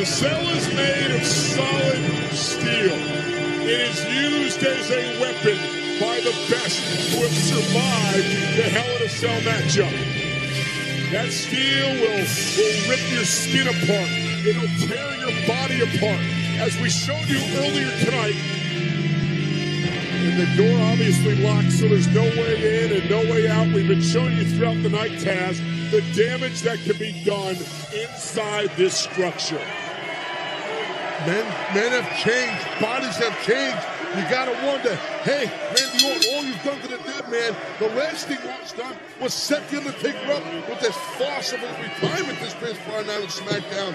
cell is made of solid steel. It is used as a weapon by the best who have survived the Hell in a Cell matchup. That steel will rip your skin apart. It'll tear your body apart. As we showed you earlier tonight, and the door obviously locked, so there's no way in and no way out. We've been showing you throughout the night, Taz, the damage that can be done inside this structure. Men have changed. Bodies have changed. You gotta wonder, hey, Randy Orton, all you've done to the dead man, the last thing Orton's done was set the Undertaker up with this farce of a retirement this past Friday night on SmackDown.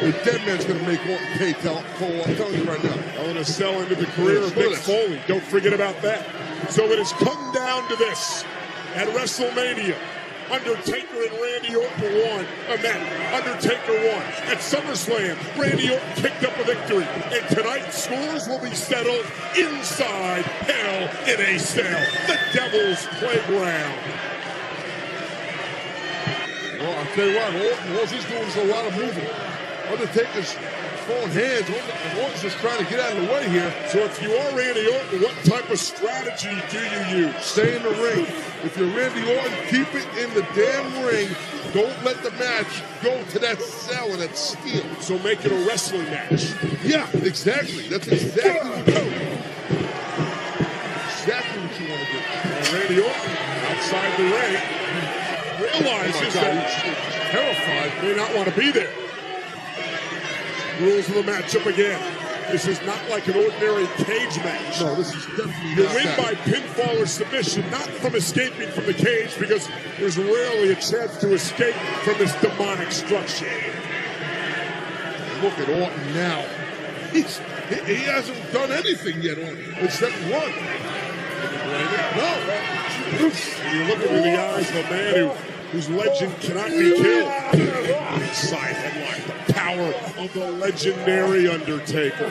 The dead man's gonna make Orton pay, Cole. I'm telling you right now. Hell in a Cell into the career of Mick Foley. Don't forget about that. So it has come down to this at WrestleMania. Undertaker and Randy Orton won a match. Undertaker won. At SummerSlam, Randy Orton picked up a victory. And tonight, scores will be settled inside Hell in a Cell, the Devil's Playground. Well, I'll tell you what, Orton, all he's doing is a lot of moving. Undertaker's throwing hands. Orton's just trying to get out of the way here. So if you are Randy Orton, what type of strategy do you use? Stay in the ring. If you're Randy Orton, keep it in the damn ring. Don't let the match go to that cell and that steel. So make it a wrestling match. Yeah, exactly. That's exactly what you do. Exactly what you want to do. And Randy Orton, outside the ring, realizes that he's terrified. May not want to be there. Rules of the matchup again. This is not like an ordinary cage match. No, this is definitely You not win that. by pinfall or submission, not from escaping from the cage, because there's rarely a chance to escape from this demonic structure. Look at Orton now. He hasn't done anything yet, Orton, except run. No. You look into the eyes of a man whose legend cannot be killed. Side headlock, the power of the legendary Undertaker.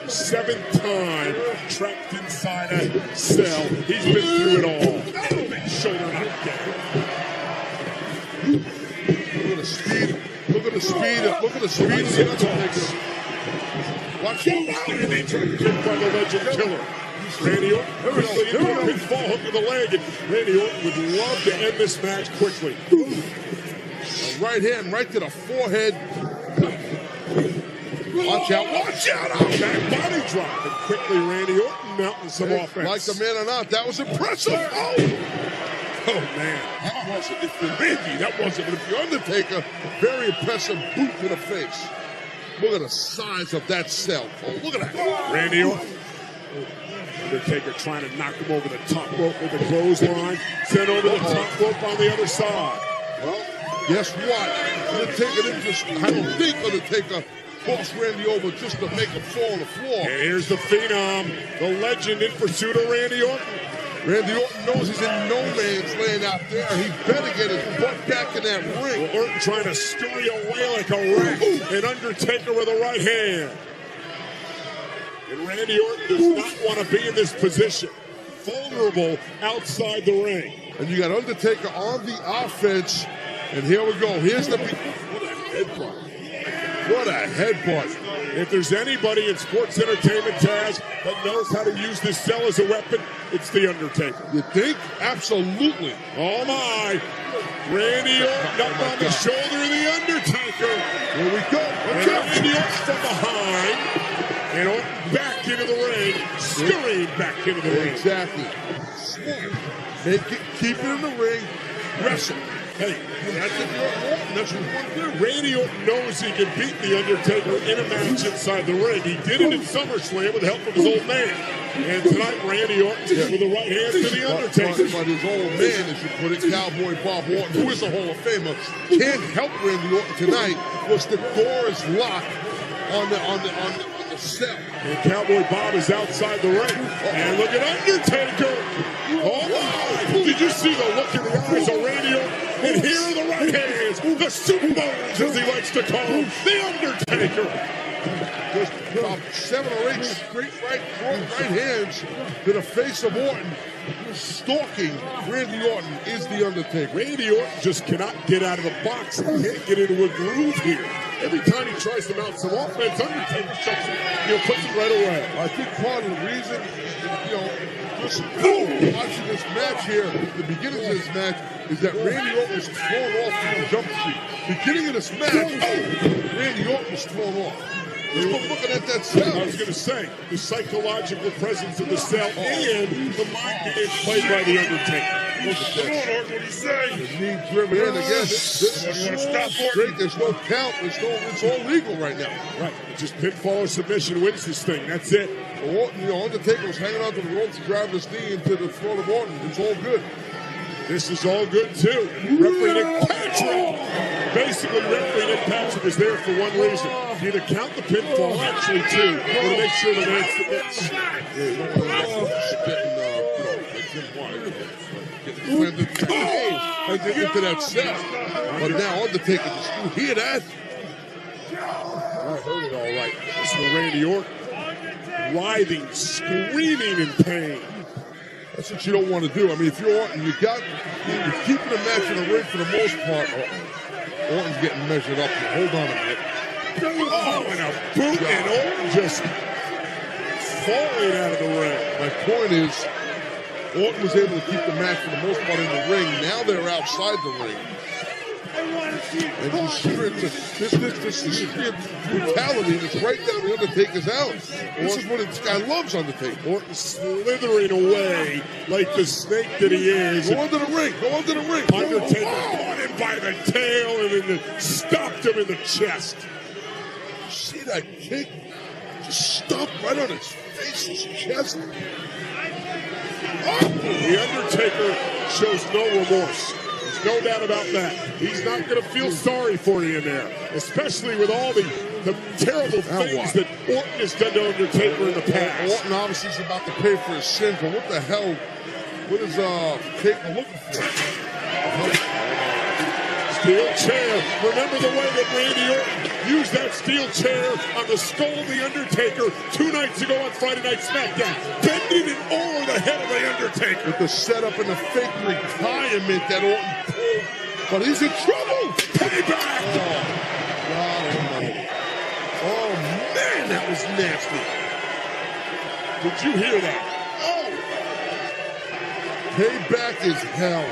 7th time trapped inside a cell. He's been through it all. Big shoulder knockdown. Look at the speed. Look at the speed. Look at the speed of the Undertaker. Watch him. They try to kick by the legend killer. Randy Orton quickly into a pinfall hook to the leg, and Randy Orton would love to end this match quickly. Right hand, right to the forehead. Watch out, watch out! Back body drop, and quickly Randy Orton mounting some offense. Like the man or not, that was impressive. Oh man, that wasn't. If you're Randy, that wasn't. But if you're Undertaker, very impressive boot to the face. Look at the size of that cell. Oh, look at that. Randy Orton. Undertaker trying to knock him over the top rope with the clothesline. Sent over the top rope on the other side. Well, guess what? Undertaker didn't just, I don't think Undertaker forced Randy over just to make him fall on the floor. And here's the Phenom, the legend in pursuit of Randy Orton. Randy Orton knows he's in no man's land out there. He better get his butt back in that ring. Well, Orton trying to scurry away like a rat. And Undertaker with a right hand. And Randy Orton does not want to be in this position. Vulnerable outside the ring. And you got Undertaker on the offense. And here we go. Here's the... What a headbutt. What a headbutt. If there's anybody in sports entertainment, Taz, that knows how to use this cell as a weapon, it's The Undertaker. You think? Absolutely. Oh, my. Randy Orton up on the shoulder of The Undertaker. Here we go. And Randy Orton from behind. And Orton back into the ring, scurrying back into the ring. Exactly. Smart. Keep it in the ring. Wrestle. Hey, that's it. Orton. That's what you want to do. Randy Orton knows he can beat The Undertaker in a match inside the ring. He did it in SummerSlam with the help of his old man. And tonight, Randy Orton with a right hand to The Undertaker. But his old man, as you put it, Cowboy Bob Orton, who is a Hall of Famer, can't help Randy Orton tonight because the door is locked on the cell. And Cowboy Bob is outside the ring. And look at Undertaker. Oh my! Did you see the look in the eyes of Randy Orton? And here are the right hands, the soup bones, as he likes to call them, The Undertaker. Just about 7 or 8 straight right hands to the face of Orton. Stalking Randy Orton is The Undertaker. Randy Orton just cannot get out of the box. He can't get into a groove here. every time he tries to mount some offense, Undertaker shuts him, puts it right away. I think part of the reason, just watching this match here, the beginning of this match, is that Randy Orton was thrown off from the jump street. Beginning of this match, Randy Orton was thrown off. Just looking at that cell. I was going to say, the psychological presence of the cell and the mind games played by the Undertaker. Look at that. Come on, Orton, what are you saying? The knee driven in again. This is straight. There's no count. It's all legal right now. Right. Just pinfall or submission wins this thing. That's it. Orton, Undertaker was hanging onto the ropes, driving his knee into the throat of Orton. It's all good. This is all good, too. Referee Nick Patrick. Basically, referee Nick Patrick is there for one reason. Either count the pinfall, actually, two, or to make sure the man submits. Getting into that set. But now Undertaker, did you hear that? I heard it all right. This is Randy Orton. Writhing, screaming in pain. That's what you don't want to do. I mean, if you're Orton, you're keeping the match in the ring for the most part. Orton's getting measured up here. Hold on a minute. Oh, and a boot, and Orton just falling out of the ring. My point is, Orton was able to keep the match for the most part in the ring. Now they're outside the ring. And this is sheer brutality that's right down the Undertaker's alley. This is what this guy loves, Undertaker. Orton slithering away like the snake that he is. Go under the ring. Go under the ring. Undertaker caught him by the tail and then stopped him in the chest. See that kick? Just stopped right on his face, his chest. The Undertaker shows no remorse. No doubt about that. He's not going to feel sorry for you in there, especially with all the terrible things that Orton has done to Undertaker in the past. Orton obviously is about to pay for his sins, but what the hell? What is Taker looking for? Steel chair. Remember the way that Randy Orton used that steel chair on the skull of the Undertaker 2 nights ago on Friday Night SmackDown, bending it over the head of the Undertaker. With the setup and the fake retirement that Orton pulled, but he's in trouble. Payback. Oh, God almighty. Oh, man, that was nasty. Did you hear that? Oh. Payback is hell.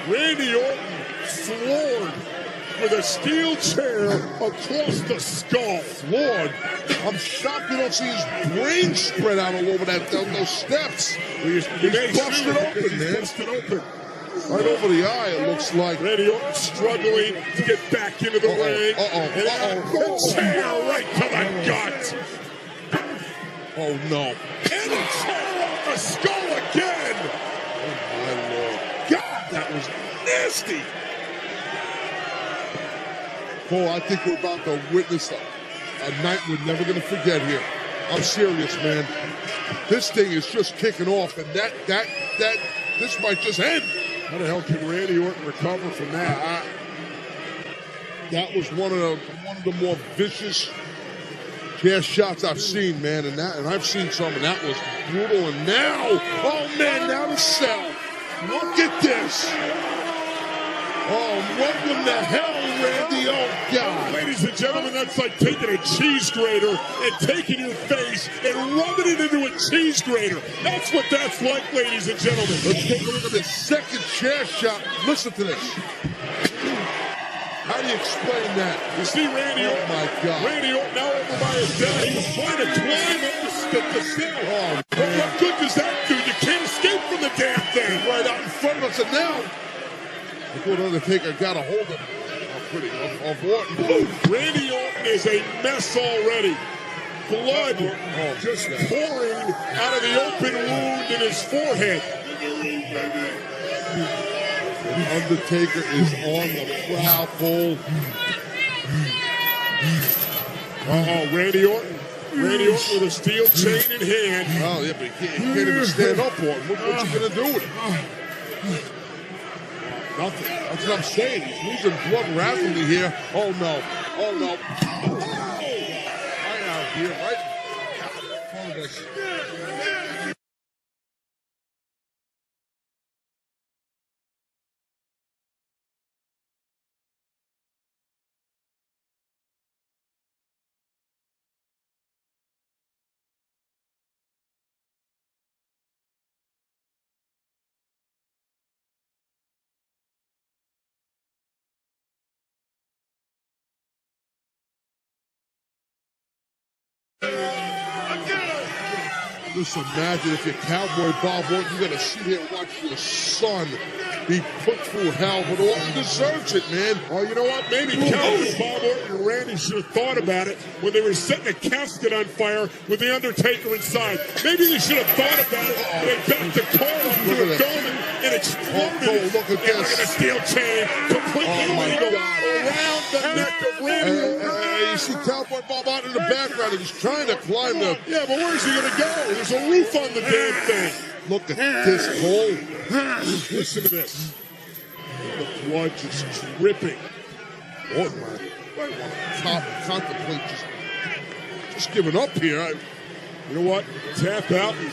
Randy Orton floored with a steel chair across the skull. Floored. I'm shocked you don't see his brain spread out all over those steps. He's busted open, man. Busted open. Right over the eye, it looks like. Randy Orton struggling to get back into the ring. And chair right to the gut. Oh, no. And a chair off the skull again. Oh, my Lord. God, that was nasty. Cole, I think we're about to witness a night we're never going to forget here. I'm serious, man. This thing is just kicking off, and this might just end. How the hell can Randy Orton recover from that? That was one of the more vicious chair shots I've seen, man, and I've seen some, and that was brutal. And now, oh man, now the cell. Look at this. Oh, welcome to hell, Randy. Oh, God. Ladies and gentlemen, that's like taking a cheese grater and taking your face and rubbing it into a cheese grater. That's what that's like, ladies and gentlemen. Let's take a look at this second chair shot. Listen to this. How do you explain that? You see Randy Orton. Oh, my God. Randy Orton now over by his dad. He was trying to climb up the cell. Oh, but what good does that do? You can't escape from the damn thing. Right out in front of us. And now, I thought Undertaker got a hold of Orton. Randy Orton is a mess already. Blood just pouring out of the open wound in his forehead. Undertaker is on the prowl pole. Randy Orton. Randy Orton with a steel chain in hand. Oh, yeah, but he can't even stand up for it. What's he going to do with it? Nothing. That's what I'm saying. He's losing blood rapidly here. Oh, no. Oh, no. Oh! Right out here, right in front of us. Just imagine if you're Cowboy Bob Orton, you gotta sit here and watch your son be put through hell, but Orton deserves it, man. Oh, you know what? Maybe Cowboy Bob Orton and Randy should have thought about it when they were setting a casket on fire with the Undertaker inside. Maybe they should have thought about it when they backed the car up to a dome and exploded. Oh, look at this. Look at the steel chain completely legal around the neck of Randy. You see Cowboy Bob Orton in the background. He's trying to climb the... Yeah, but where's he going to go? There's a roof on the damn thing. Look at this hole. Listen to this. The blood just dripping. Orton might want to contemplate just giving up here. You know what? Tap out and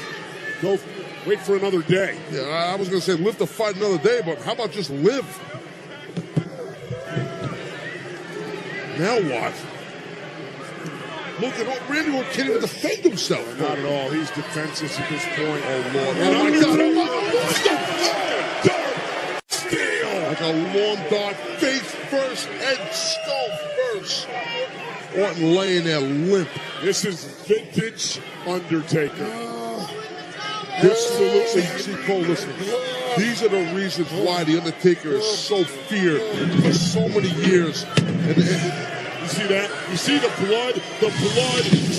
go wait for another day. Yeah, I was going to say live to fight another day, but how about just live? Now what? Look at Randy Orton can't even defend himself. Not at all. He's defenseless at this point. Oh, Lord. Oh, my God. Steel. Like a long dart, face first, head skull first. Orton laying there limp. This is vintage Undertaker. Absolutely. See, Cole, listen. These are the reasons why the Undertaker is so feared for so many years. You see that? You see the blood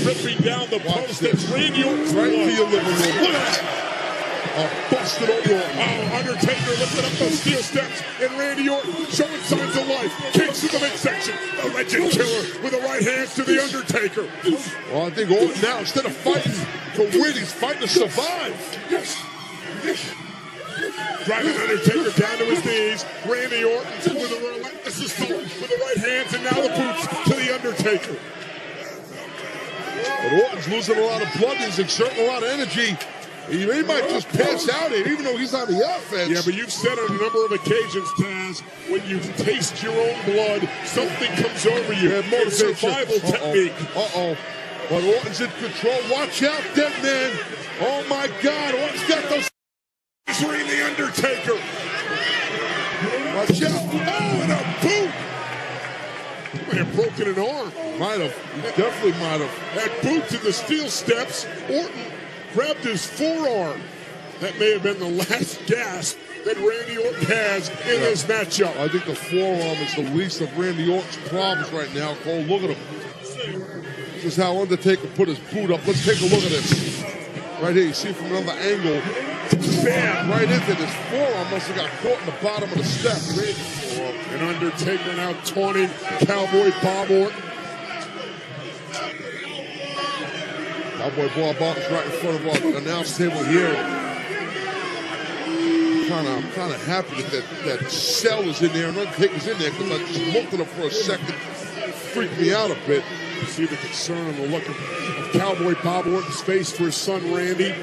dripping down the post. That's Randy Orton's right blood. to your living room. Look at that. Busted over. Oh, Undertaker lifting up those steel steps, and Randy Orton showing signs of life. Kicks to the midsection. The legend killer with the right hands to the Undertaker. Well, I think Orton now, instead of fighting to win, he's fighting to survive. Driving Undertaker down to his knees. Randy Orton with a relentless assault with the right hands, and now the boots to the Undertaker. But Orton's losing a lot of blood. He's exerting a lot of energy. He might just pass out here, even though he's on the offense. Yeah, but you've said on a number of occasions, Taz, when you taste your own blood, something comes over you. It's a survival technique. But Orton's in control. Watch out, dead man. Oh, my God. Orton's got those... Ring the Undertaker. Watch out. Oh, and a boot. He might have broken an arm. Might have. He definitely might have. That boot to the steel steps. Orton grabbed his forearm. That may have been the last gasp that Randy Orton has in this matchup. I think the forearm is the least of Randy Orton's problems right now, Cole. Look at him. This is how Undertaker put his boot up. Let's take a look at this. Right here, you see from another angle. Bam! Right into this forearm. Must have got caught in the bottom of the step. And Undertaker now taunting Cowboy Bob Orton. Cowboy Bob Orton's right in front of our announce table here. I'm kind of happy that Cell is in there and Undertaker's in there, because I just looked at him for a second. Freaked me out a bit. You see the concern on the look of Cowboy Bob Orton's face for his son Randy.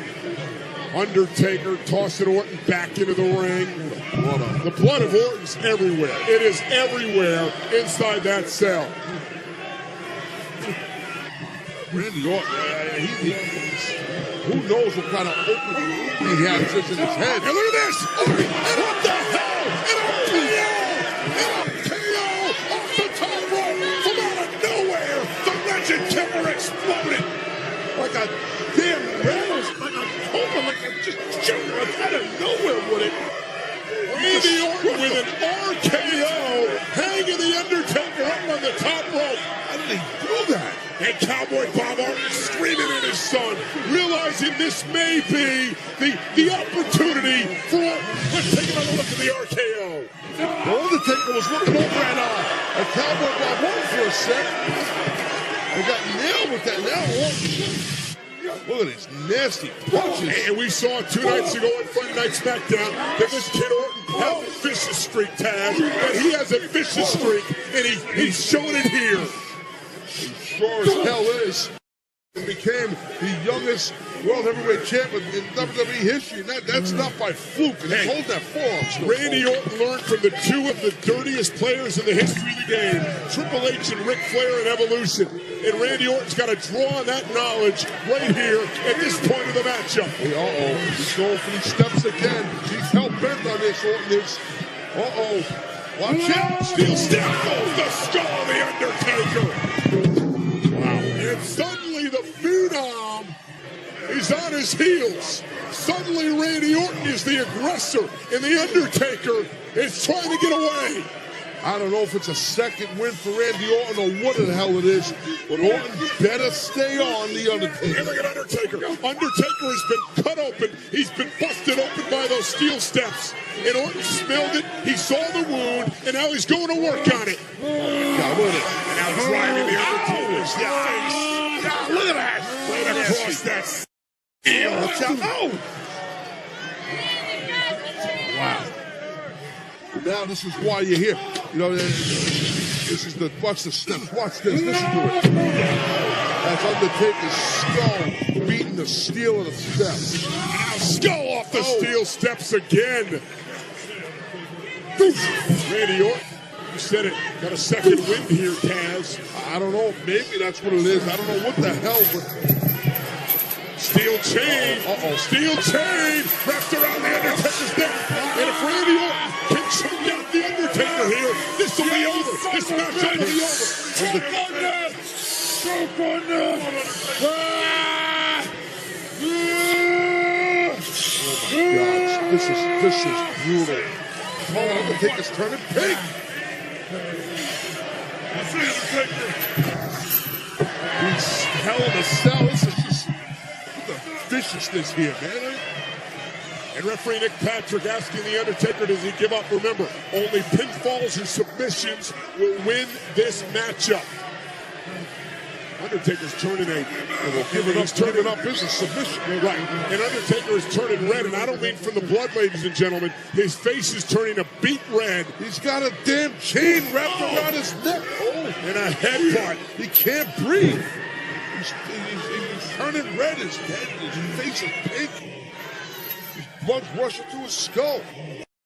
Undertaker tossing Orton back into the ring. The blood of Orton's everywhere. It is everywhere inside that cell. Randy Orton, who knows what kind of opening he has just in his head. And look at this! And what the hell? And a KO off the top rope from out of nowhere. The legend killer exploded like a damn rattlesnake, like a cobra, like a just shooting out of nowhere with it. Randy Orton with an RKO, hanging the Undertaker up on the top rope. How did he do that? And Cowboy Bob Orton screaming at his son, realizing this may be the opportunity for Orton. Let's take another look at the RKO. The Undertaker was looking over at Cowboy Bob Orton for a sec. They got nailed with that. Now Orton. Look at these nasty punches. And we saw 2 nights ago on Friday Night SmackDown that this kid Orton has a vicious streak, Taz. And he has a vicious streak, and he's showing it here. He sure as hell is. He became the youngest World Heavyweight Champion in WWE history. And that's not by fluke. And he's holding that forearm. Randy Orton learned from the 2 of the dirtiest players in the history of the game, Triple H and Ric Flair in Evolution. And Randy Orton's got to draw on that knowledge right here at this point of the matchup. Hey, he's going for these steps again. He's hell-bent on this, Orton is. Watch out. Steel step goes the skull of the Undertaker. Wow. And suddenly Suddenly the Phenom is on his heels. Suddenly Randy Orton is the aggressor, and the Undertaker is trying to get away. I don't know if it's a second win for Randy Orton or what the hell it is, but Orton better stay on the Undertaker. And look at Undertaker. Undertaker has been cut open. He's been busted open by those steel steps. And Orton smelled it. He saw the wound, and now he's going to work on it. God, look at it. And now driving the Undertaker's face. God, look at that. Right across that steel. Watch out. Oh! Wow. Now this is why you're here. You know, this is the, watch the steps. Watch this. Listen to it. That's Undertaker's skull beating the steel of the steps. Now skull off the steel steps again. Randy Orton, you said it, got a second win here, Taz. I don't know. Maybe that's what it is. I don't know what the hell, but... Steel chain. Steel chain wrapped around the Undertaker's neck. And if Randy Orton can choke out the Undertaker here, this will be over. This matchup will be over. Choke on them. Oh my gosh, this is brutal. Oh, Undertaker's turning pink. He's hell in a cell. This is just the viciousness here, man. And referee Nick Patrick asking the Undertaker, does he give up? Remember, only pinfalls or submissions will win this matchup. Undertaker's turning he's turning up his submission. Right. And Undertaker is turning red, and I don't mean from the blood, ladies and gentlemen. His face is turning a beet red. He's got a damn chain wrapped around his neck. Oh, and a headbutt. He can't breathe. He's turning red. His head, his face is pink. His blood's rushing through his skull.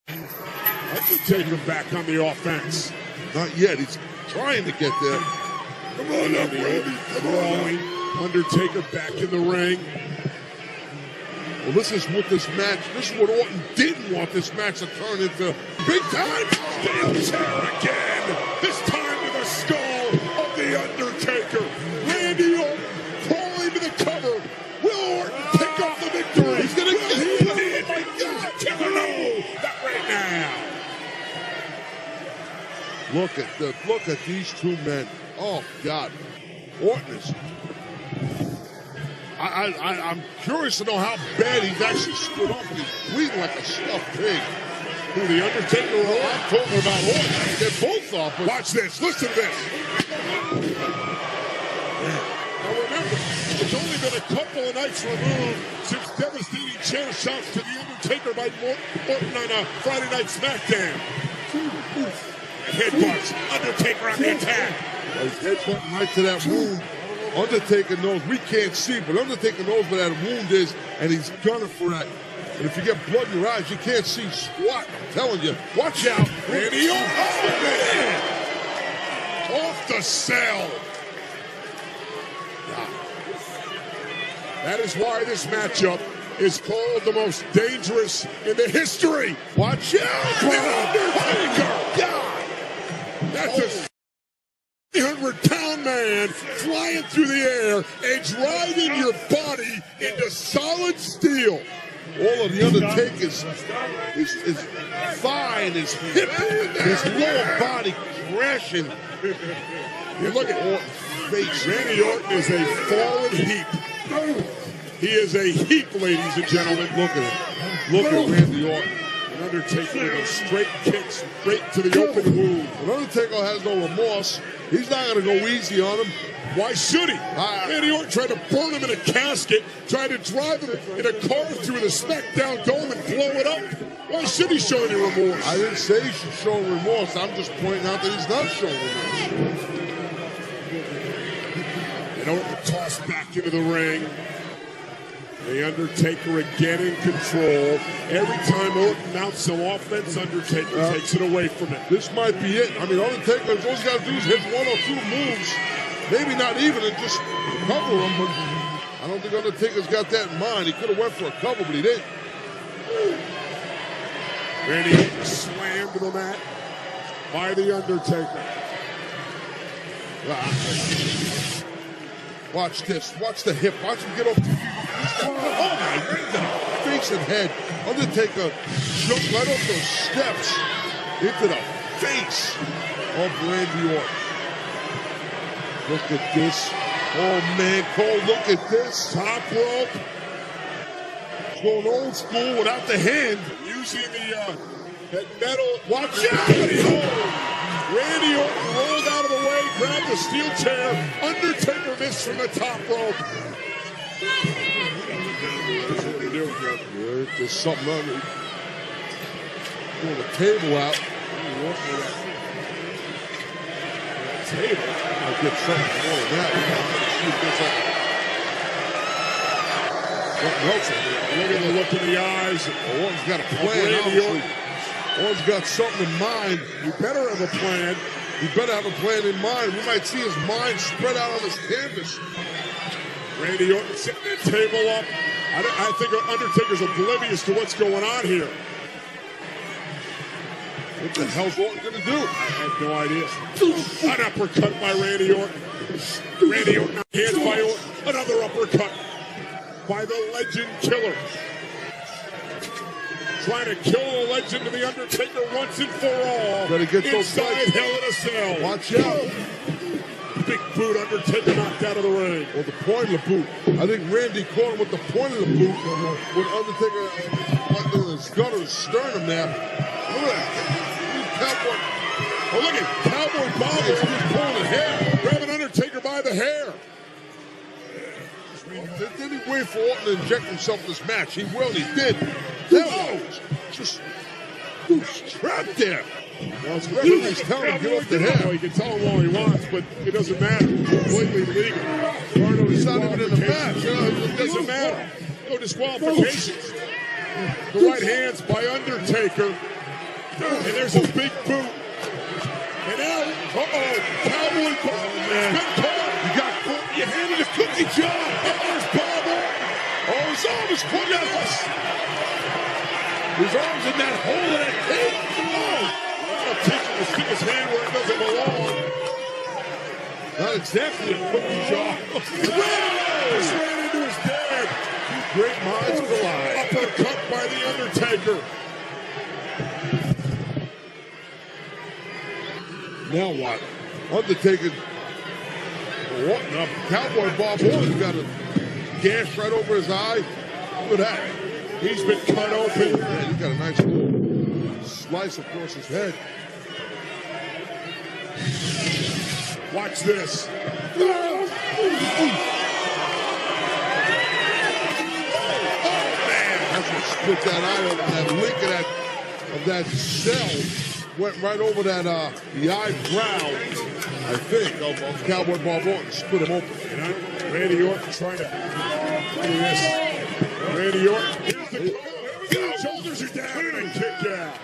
Undertaker back on the offense. Not yet. He's trying to get there. Come on up, Randy. Crawling. Undertaker back in the ring. Well, this is what this match, this is what Orton didn't want this match to turn into. Big time! Steel chair again. This time to the skull of the Undertaker. Randy Orton crawling to the cover. Will Orton pick up the victory? He's gonna get it. Oh my God! Killer, no! Not right now. Look at these two men. Oh God, Orton is. I'm curious to know how bad he's actually stood up. He's bleeding like a stuffed pig. Who, the Undertaker or Orton? I'm talking about Orton. They're both off. Watch this. Listen to this. Now remember, it's only been a couple of nights removed since devastating chair shots to the Undertaker by Orton on a Friday Night SmackDown. Headbutts. Undertaker on the attack. He's headbutting right to that wound. Undertaker knows, we can't see, but Undertaker knows where that wound is, and he's gunning for that. And if you get blood in your eyes, you can't see squat. I'm telling you, watch out. Randy Orton. Oh, man. Off the cell. That is why this matchup is called the most dangerous in the history. Watch out. The Undertaker. God. That's a 300-pound man flying through the air and driving your body into solid steel. All of the Undertaker's his thigh and his hip, his lower body crashing. You look at Orton's face. Randy Orton is a fallen heap. He is a heap, ladies and gentlemen. Look at it. Look at Randy Orton. An Undertaker with a straight kick straight to the open wound. An Undertaker has no remorse. He's not going to go easy on him. Why should he? Randy Orton tried to burn him in a casket, tried to drive him in a car through the SmackDown Dome and blow it up. Why should he show any remorse? I didn't say he should show remorse. I'm just pointing out that he's not showing remorse. And Orton tossed back into the ring. The Undertaker again in control. Every time Orton mounts some offense, Undertaker takes it away from him. This might be it. I mean, Undertaker, all he's got to do is hit one or two moves. Maybe not even, and just cover him. But I don't think Undertaker's got that in mind. He could have went for a cover, but he didn't. Randy Orton slammed to the mat by the Undertaker. Watch this. Watch the hip. Watch him get off. Oh my God! Face and head. Undertaker jumped right off those steps into the face of Randy Orton. Look at this. Oh man, Cole, look at this. Top rope. Going old school without the hand. Using that metal. Watch out! Randy Orton rolled out of the way, grabbed the steel chair. Undertaker missed from the top rope. There's something under. Pull the table out. Table. I'll get something more than that. Something else in there. Look at the look in the eyes. Orton's got a plan, obviously. Orton's got something in mind. You better have a plan. You better have a plan in mind. We might see his mind spread out on his canvas. Randy Orton setting the table up. I think Undertaker's oblivious to what's going on here. What the hell's Orton gonna do? I have no idea. An uppercut by Randy Orton. Randy Orton, hands by Orton. Another uppercut by the Legend Killer. Trying to kill the legend of the Undertaker once and for all. Better get those inside legs. Hell in a Cell. Watch out. Big boot, Undertaker knocked out of the ring. Well, the point of the boot. I think Randy caught him with the point of the boot. With Undertaker under his gut or his sternum there. Look at that. Cowboy. Oh, look at Cowboy Bob is just pulling the hair. Grabbing Undertaker by the hair. Didn't he wait for Orton to inject himself in this match? He will, he did. Just trapped there. Well, it's referee's telling him, get off the head. He can tell him all he wants, but it doesn't matter. Completely legal. He's not even in the match. It doesn't matter. No disqualifications. The right hands by Undertaker. And there's a big boot. And now, Cowboy Bob. You got caught. You handed a cookie jar. There's Bob Orton. Oh, his arm is put out. His arm's in that hole in that cake. Teaching to stick his hand where it doesn't belong. Not exactly a cookie jar. Just ran into his dad. Great minds collide. Uppercut by the Undertaker. Now what? Undertaker. Orton up. Cowboy Bob Orton's got a gash right over his eye. Look at that. He's been cut open. Man, he's got a nice little slice across his head. Watch this. Oh, man. That's what split that eye open. That link of that cell went right over that the eyebrow, I think, of Cowboy Bob Orton. Split him open. Randy Orton trying to. Look at this. Randy Orton. Here's the go. Shoulders are down and kick out.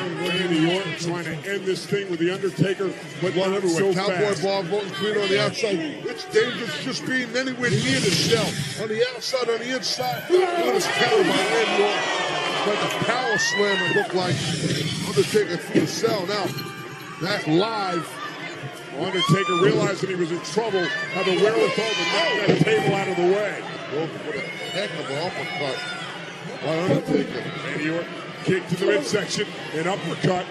Randy Orton trying to end this thing with the Undertaker, but blood not everywhere. so Cowboy fast. Bob Orton clean on the outside. It's dangerous just being anywhere near the cell. On the outside, on the inside. Look at this counter by Randy Orton. Like a power slammer looked like Undertaker through the cell. Now, that's live. Undertaker realized that he was in trouble, had the wherewithal to knock that table out of the way. Well, what a heck of an uppercut by Undertaker. Randy Orton kicked to the midsection, an uppercut. A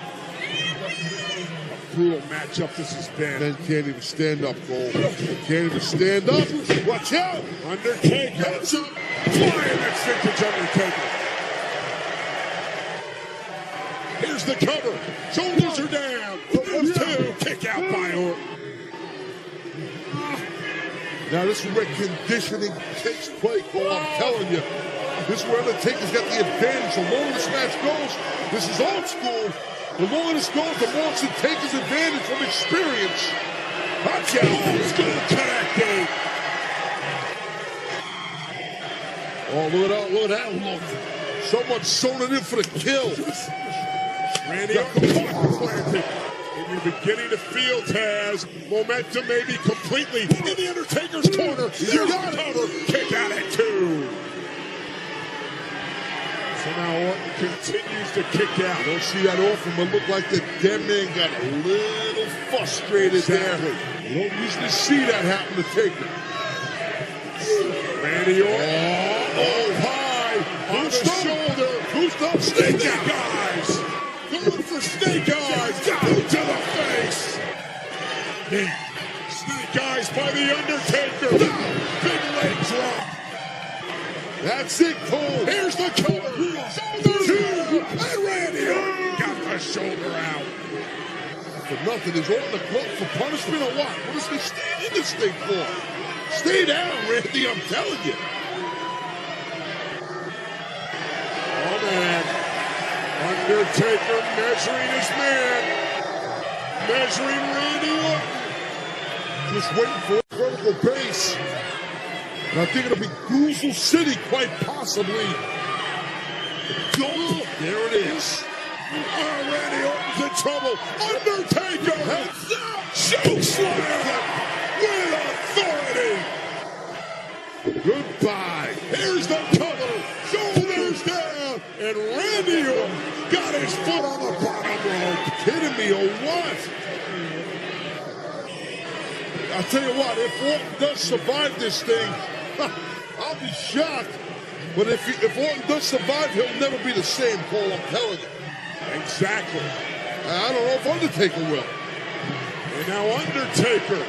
brutal matchup this has been. Men can't even stand up, Cole. Can't even stand up. Watch out! Undertaker. Flying that vintage Undertaker. Here's the cover. Shoulders are down. Two. Kick out by Orton. Now this is where conditioning takes place, Cole. I'm telling you. This is where Undertaker's got the advantage. The longer this match goes, this is old school. The longer this goes, the more Undertaker's advantage from experience. Watch out. Old school connecting. Oh, look at that look. Someone sewn it in for the kill. Randy Orton planted. And you're beginning to feel, Taz, momentum maybe completely in the Undertaker's corner. You got cover. Kick out at two. So now Orton continues to kick out. You don't see that often, but look like the dead man got a little little frustrated there. You don't usually see that happen to Taker. Randy Orton, high on the shoulder. Who's the snake Eyes? Going for snake eyes. Boot to the face. Snake eyes by the Undertaker. Big leg drop. That's it, Cole. Here's the cover. Shoulder 2. And Randy Orton got the shoulder out. For nothing. Is Orton a glove for punishment or what? What is he staying in this thing for? Stay down, Randy, I'm telling you. Oh, man. Undertaker measuring his man. Measuring Randy Orton. Just waiting for a vertical base. And I think it'll be Goozle City, quite possibly. Oh, there it is. Oh, Randy Orton's in trouble. Undertaker. Choke slam with authority. Goodbye. Here's the cover. Shoulders down. And Randy Orton got his foot on the bottom rope. Kidding me or what? I'll tell you what, if Orton does survive this thing, I'll be shocked. But if Orton does survive, he'll never be the same, Cole, I'm telling you. Exactly. I don't know if Undertaker will. And now Undertaker.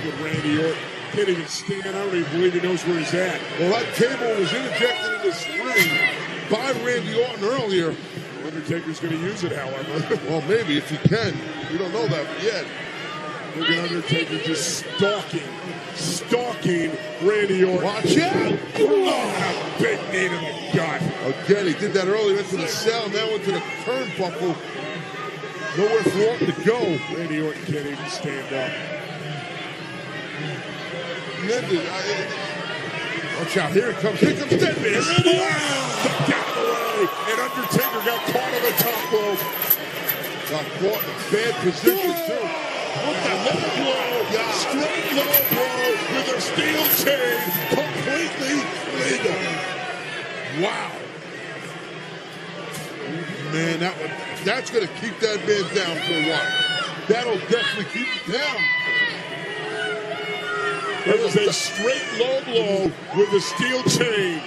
With Randy Orton. Can't even stand. I don't even believe he knows where he's at. Well, that table was interjected in this ring by Randy Orton earlier. Undertaker's going to use it, however. Well, maybe if he can. We don't know that yet. Look at Undertaker just stalking Randy Orton. Watch out! Oh, a big knee to the gut. Again, he did that earlier into the cell, now into the turnbuckle. Nowhere for Orton to go. Randy Orton can't even stand up. Watch out, here it comes. Here comes Deadman. Randy Orton got away, and Undertaker got caught on the top rope. Got caught in a bad position, too. What the low blow? God. Straight low blow with a steel chain. Completely legal. Wow. Man, that's going to keep that man down for a while. That'll definitely keep him down. It was a straight low blow with a steel chain.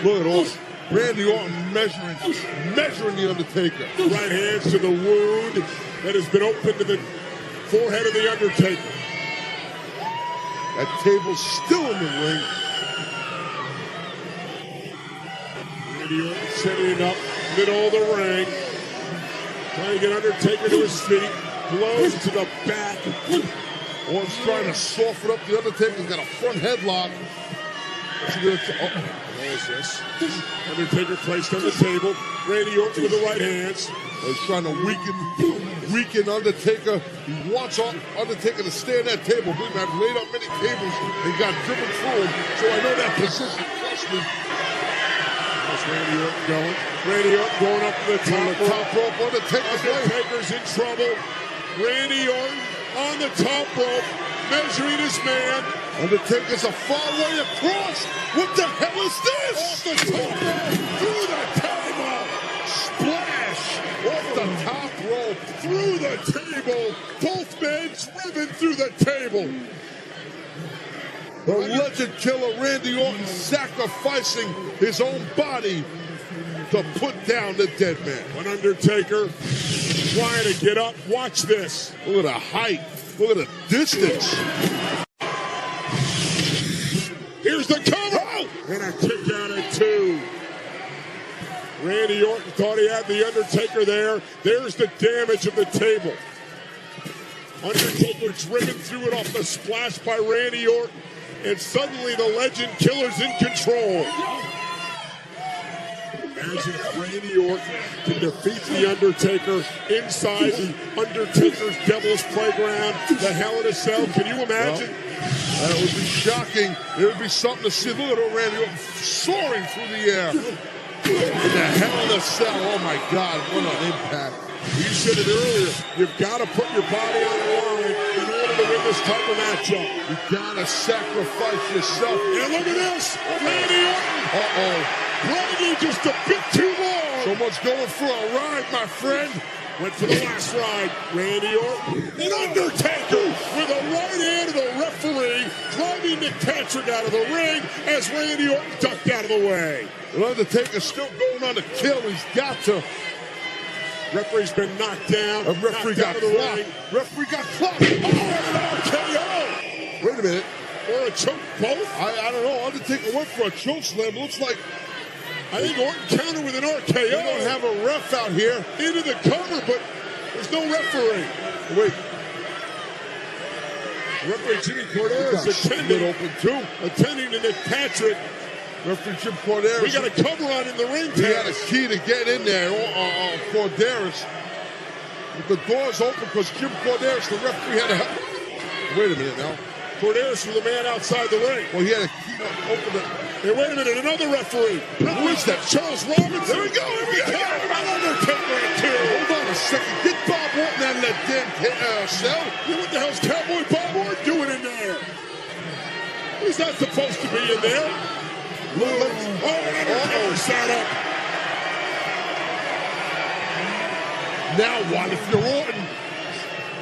Look at all. Randy Orton measuring the Undertaker. Right hands to the wound that has been opened to the forehead of the Undertaker. That table's still in the ring. Randy Orton setting up middle of the ring. Trying to get Undertaker to his feet. Blows to the back. Orton's trying to soften up the Undertaker's got a front headlock. What is this? Undertaker placed on the table. Randy Orton with the right hands. He's trying to weaken Undertaker. He wants Undertaker to stay on that table. Believe me, I've laid up many tables and got driven through them, so I know that position. Trust me. That's Randy Orton going. Randy Orton going up to the top rope. Undertaker's in trouble. Randy Orton on the top rope, measuring his man. Undertaker's a far way across. What the hell is this? Off the top rope, through the table. Splash off the top rope. Through the table. Both men driven through the table. The legend killer Randy Orton sacrificing his own body to put down the dead man. An Undertaker trying to get up. Watch this. Look at the height. Look at the distance. Here's the cover. Oh! And a kick out at 2. Randy Orton thought he had the Undertaker there. There's the damage of the table. Undertaker driven through it off the splash by Randy Orton. And suddenly the legend killer's in control. Imagine if Randy Orton can defeat the Undertaker inside the Undertaker's Devil's Playground, the Hell in a Cell. Can you imagine? Well, that would be shocking. It would be something to see. Look at Randy Orton soaring through the air. The Hell in a Cell. Oh, my God. What an impact. You said it earlier. You've got to put your body on the line in order to win this type of matchup. You got to sacrifice yourself. And look at this. Randy Orton. Uh-oh. Probably just a bit too long. Someone's going for a ride, my friend. Went for the last ride. Randy Orton and Undertaker with a right hand of the referee, driving Nick Patrick out of the ring as Randy Orton ducked out of the way. Well, Undertaker's still going on the kill. He's got to. Referee's been knocked down. A referee got clocked. Referee got clocked. Oh, RKO. Wait a minute. Or a choke, both? I don't know. Undertaker went for a choke slam. Looks like I think Orton countered with an RKO. they don't have a ref out here. Into the cover, but there's no referee. Wait. Referee Jimmy Corderas attending to Nick Patrick. Referee Jim Corderas. We got a cover on in the ring. He had a key to get in there. Corderas. The door's open because Jim Corderas, the referee, had a help. Wait a minute now. Corderas was the man outside the ring. Well, he had a key to open it. Hey, wait a minute, another referee. Who is that? Charles Robinson. There we go, here we go. Undertaker at two. Hold on a second. Get Bob Orton out of that damn cell. What the hell's Cowboy Bob Orton doing in there? He's not supposed to be in there. Undertaker sat up. Now what if you're Orton?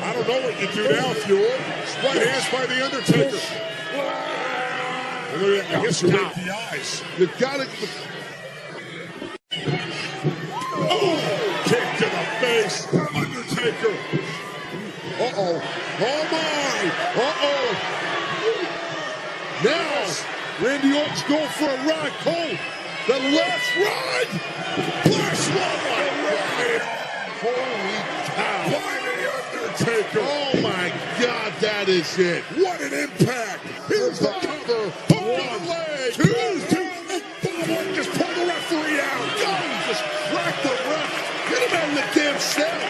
I don't know what you do now if you're Orton. Right hands by the Undertaker. I guess you make the eyes. You gotta. Oh, kick to the face. Undertaker. Uh-oh. Oh, my. Uh-oh. Now, Randy Orton's going for a ride. Cole, the last ride. Last ride. Holy cow. By the Undertaker. Oh, my God, that is it. What an impact. Here's the cover. One leg. Two. And Bob Orton just pulled the referee out. God, he just cracked the ref. Get him out of the damn cell.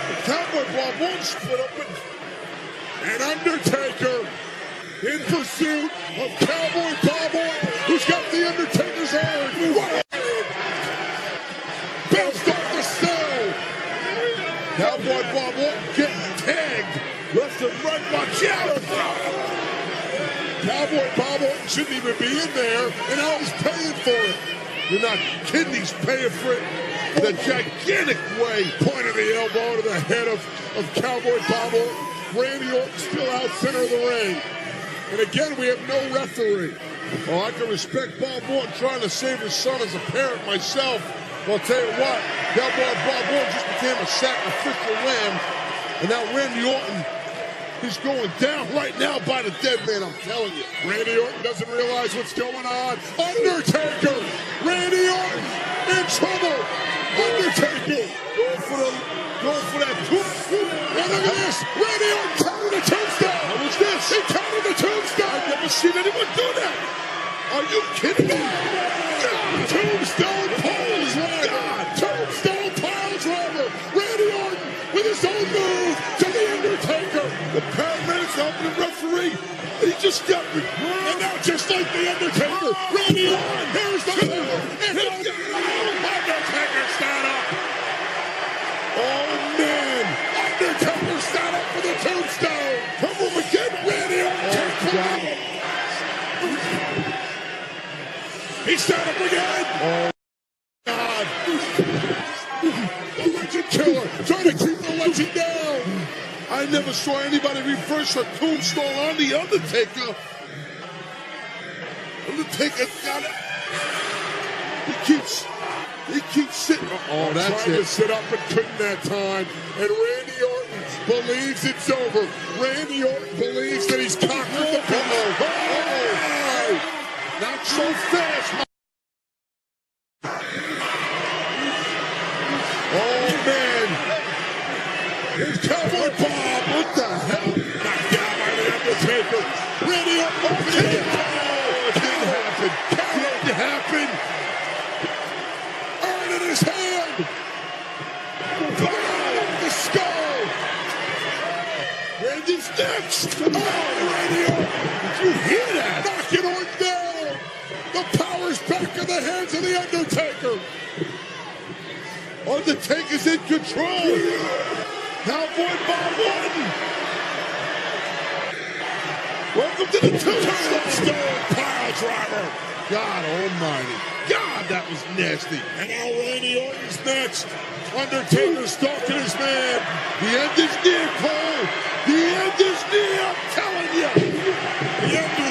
The Cowboy Bob Orton split open. And Undertaker in pursuit of Cowboy Bob Orton, who's got the Undertaker's arm. What a bounced off the cell. Cowboy Bob Orton getting tagged. Left and right, watch out. Cowboy Bob Orton shouldn't even be in there, and now he's paying for it. You're not kidding, he's paying for it in a gigantic way. Point of the elbow to the head of Cowboy Bob Orton. Randy Orton still out center of the ring. And again, we have no referee. Oh, I can respect Bob Orton trying to save his son as a parent myself. But I'll tell you what, Cowboy Bob Orton just became a sacrificial lamb. And now Randy Orton, he's going down right now by the dead man, I'm telling you. Randy Orton doesn't realize what's going on. Undertaker! Randy Orton in trouble! Undertaker! Going for that tooth. And look at this! Randy Orton countered the tombstone! What was this? He countered the tombstone! I've never seen anyone do that! Are you kidding me? God. Tombstone pile driver! Tombstone pile driver! Randy Orton with his own move to the Undertaker! The paramedics helping the referee. He just got me. And now just like the Undertaker, Randy Orton, here's the move! And Undertaker stand up! Oh man! Undertaker stand up for the tombstone! Come on again, Randy Orton! He stand up again! Oh God! The legend killer trying to keep the legend down! I never saw anybody reverse a tombstone on the Undertaker. Undertaker got it. He keeps sitting. Oh, that's trying it. to sit up and couldn't that time. And Randy Orton believes it's over. Randy Orton believes that he's conquered the beast. Not so fast. Oh, man. Here's Cowboy Bob. What the hell? Knocked down by the Undertaker. Randy Orton opening it. Oh, it didn't happen. It didn't happen. Arm in his hand. Bob the skull. Randy's next. Oh, Randy Orton. Did you hear that? Knocking Orton down. The power's back in the hands of the Undertaker. Undertaker's in control. Cowboy Bob Orton. Welcome to the tombstone. Pile driver. God almighty. God, that was nasty. And now Randy Orton's next. Undertaker stalking his man. The end is near, Cole. The end is near, I'm telling you. The end